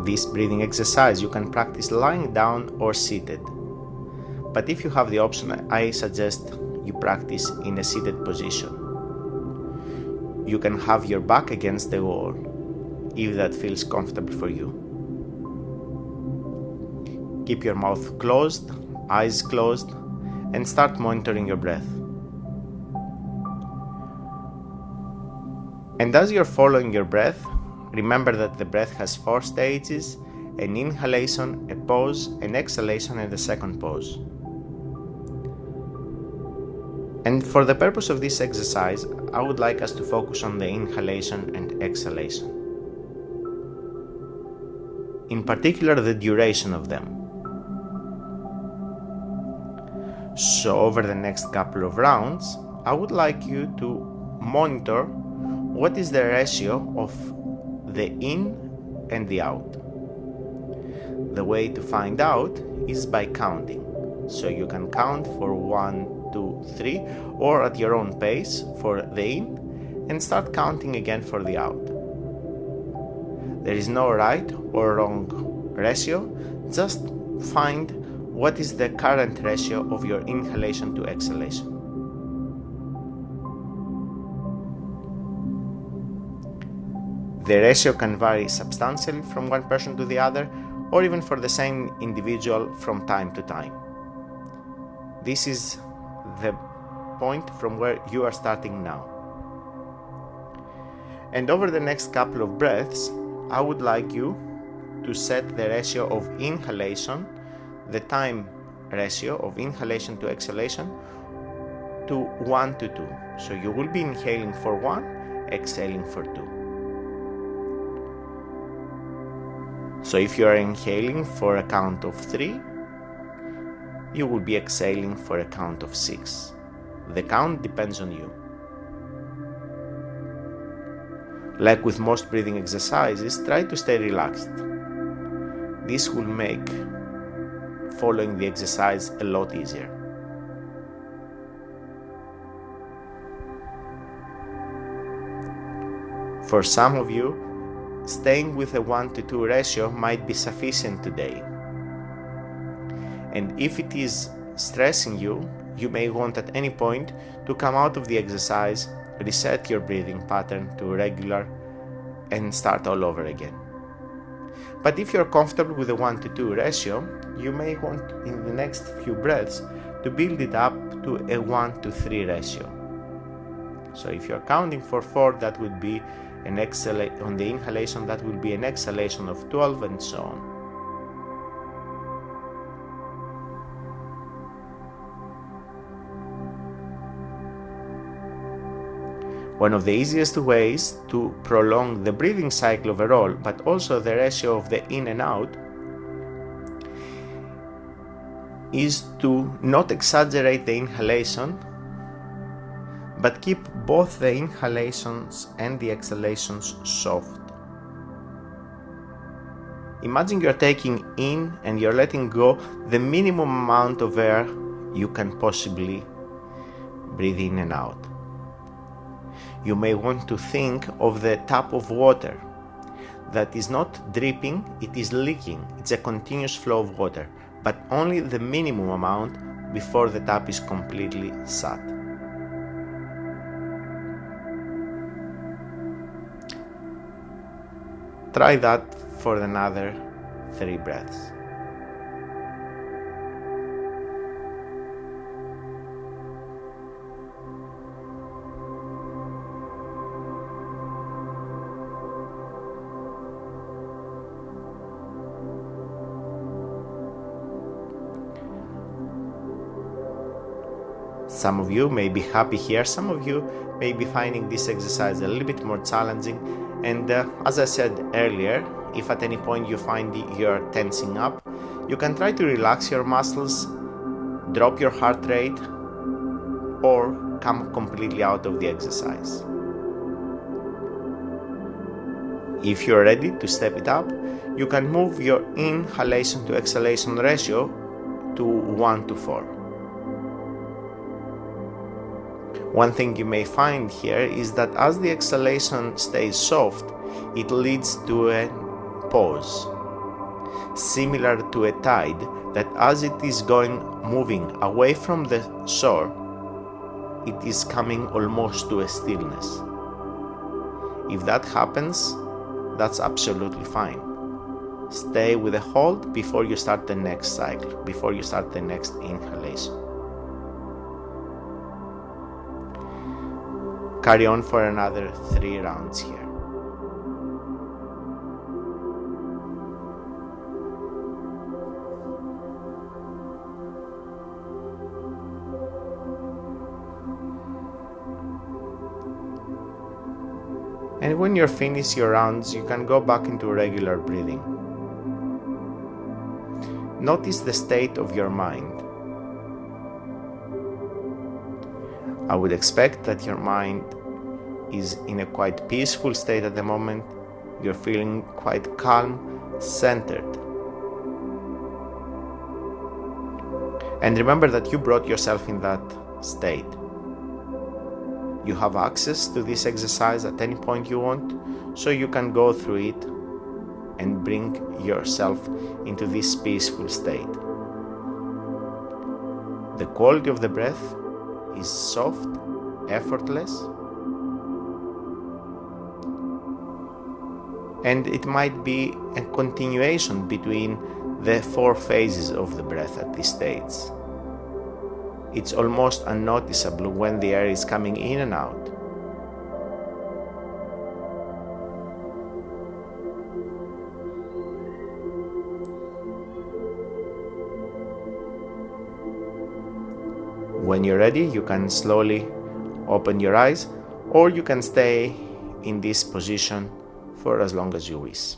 This breathing exercise you can practice lying down or seated. But if you have the option, I suggest you practice in a seated position. You can have your back against the wall, if that feels comfortable for you. Keep your mouth closed, eyes closed, and start monitoring your breath. And as you're following your breath, remember that the breath has 4 stages: an inhalation, a pause, an exhalation, and a second pause. And for the purpose of this exercise, I would like us to focus on the inhalation and exhalation. In particular, the duration of them. So over the next couple of rounds, I would like you to monitor what is the ratio of the in and the out. The way to find out is by counting. So you can count for 1, 2, 3, or at your own pace for the in, and start counting again for the out. There is no right or wrong ratio, just find what is the current ratio of your inhalation to exhalation. The ratio can vary substantially from one person to the other, or even for the same individual from time to time. This is the point from where you are starting now. And over the next couple of breaths, I would like you to set the ratio of inhalation, the time ratio of inhalation to exhalation, to 1 to 2. So you will be inhaling for 1, exhaling for 2. So if you are inhaling for a count of 3, you will be exhaling for a count of 6. The count depends on you. Like with most breathing exercises, try to stay relaxed. This will make following the exercise a lot easier. For some of you, staying with a 1 to 2 ratio might be sufficient today. And if it is stressing you, you may want at any point to come out of the exercise, reset your breathing pattern to regular, and start all over again. But if you're comfortable with a 1 to 2 ratio, you may want in the next few breaths to build it up to a 1 to 3 ratio. So if you're counting for 4, that would be an on the inhalation, that will be an exhalation of 12, and so on. One of the easiest ways to prolong the breathing cycle overall, but also the ratio of the in and out, is to not exaggerate the inhalation, but keep both the inhalations and the exhalations soft. Imagine you're taking in and you're letting go the minimum amount of air you can possibly breathe in and out. You may want to think of the tap of water that is not dripping, it is leaking. It's a continuous flow of water, but only the minimum amount before the tap is completely shut. Try that for another 3 breaths. Some of you may be happy here, some of you may be finding this exercise a little bit more challenging, and as I said earlier, if at any point you find you're tensing up, you can try to relax your muscles, drop your heart rate, or come completely out of the exercise. If you're ready to step it up, you can move your inhalation to exhalation ratio to 1 to 4. One thing you may find here is that as the exhalation stays soft, it leads to a pause. similar to a tide that as it is moving away from the shore, it is coming almost to a stillness. If that happens, that's absolutely fine. Stay with a hold before you start the next cycle, before you start the next inhalation. Carry on for another 3 rounds here. And when you're finished your rounds, you can go back into regular breathing. Notice the state of your mind. I would expect that your mind is in a quite peaceful state at the moment. You're feeling quite calm, centered. And remember that you brought yourself in that state. You have access to this exercise at any point you want, so you can go through it and bring yourself into this peaceful state. The quality of the breath is soft, effortless, and it might be a continuation between the 4 phases of the breath at this stage. It's almost unnoticeable when the air is coming in and out. When you're ready, you can slowly open your eyes, or you can stay in this position for as long as you wish.